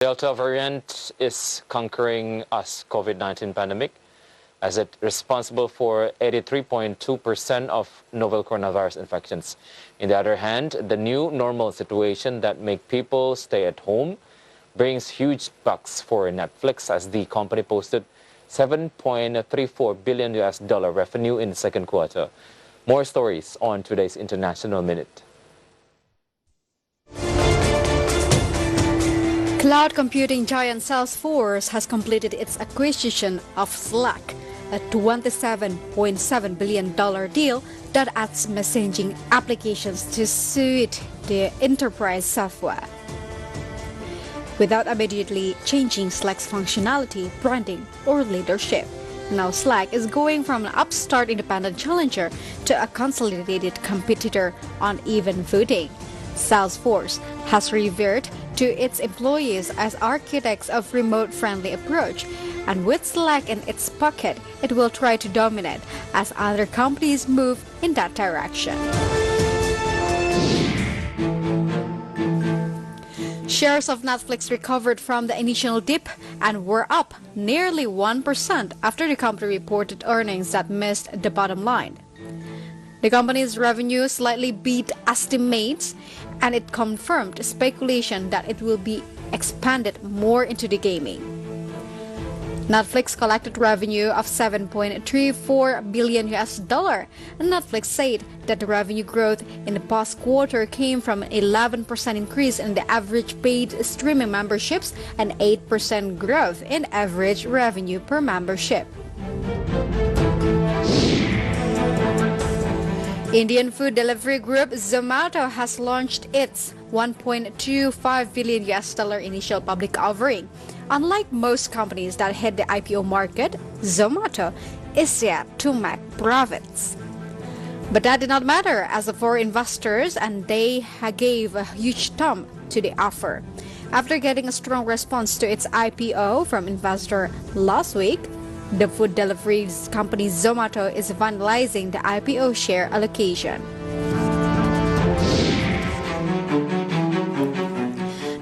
Delta variant is conquering us COVID-19 pandemic as it responsible for 83.2% of novel coronavirus infections. On the other hand, the new normal situation that make people stay at home brings huge bucks for Netflix as the company posted $7.34 billion revenue in the second quarter. More stories on today's International Minute. Cloud computing giant Salesforce has completed its acquisition of Slack, a $27.7 billion deal that adds messaging applications to suit their enterprise software. Without immediately changing Slack's functionality, branding, or leadership. Now Slack is going from an upstart independent challenger to a consolidated competitor on even footing. Salesforce has revered to its employees as architects of remote-friendly approach, and with Slack in its pocket, it will try to dominate as other companies move in that direction. Shares of Netflix recovered from the initial dip and were up nearly 1% after the company reported earnings that missed the bottom line. The company's revenue slightly beat estimates, and it confirmed speculation that it will be expanded more into the gaming. Netflix collected revenue of $7.34 billion, and Netflix said that the revenue growth in the past quarter came from an 11% increase in the average paid streaming memberships and 8% growth in average revenue per membership. Indian food delivery group Zomato has launched its $1.25 billion initial public offering. Unlike most companies that hit the IPO market, Zomato is yet to make profits. But that did not matter as for investors, and they gave a huge thumb to the offer. After getting a strong response to its IPO from investors last week, the food delivery company Zomato is finalizing the IPO share allocation.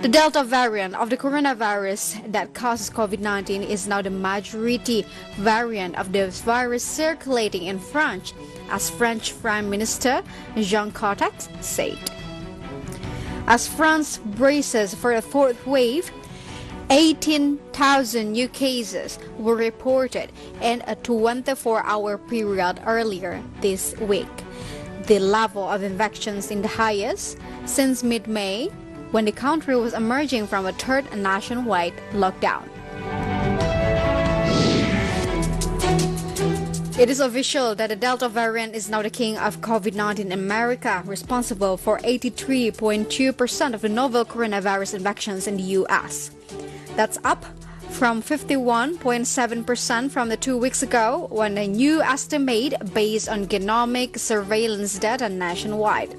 The Delta variant of the coronavirus that causes COVID-19 is now the majority variant of the virus circulating in France, as French Prime Minister Jean Castex said. As France braces for a fourth wave, 18,000 new cases were reported in a 24-hour period earlier this week. The level of infections is the highest since mid-May, when the country was emerging from a third nationwide lockdown. It is official that the Delta variant is now the king of COVID-19 in America, responsible for 83.2% of the novel coronavirus infections in the U.S. That's up from 51.7% from the 2 weeks ago, when a new estimate based on genomic surveillance data nationwide.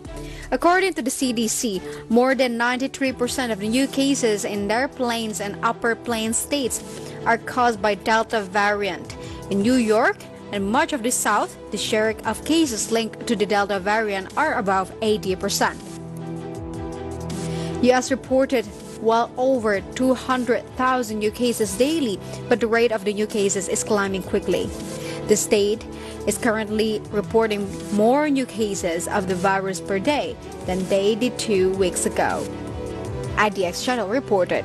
According to the CDC, more than 93% of the new cases in their Plains and Upper Plains states are caused by Delta variant. In New York and much of the South, the share of cases linked to the Delta variant are above 80%. U.S. reported well over 200,000 new cases daily, but the rate of the new cases is climbing quickly. The state is currently reporting more new cases of the virus per day than they did 2 weeks ago. IDX Channel reported.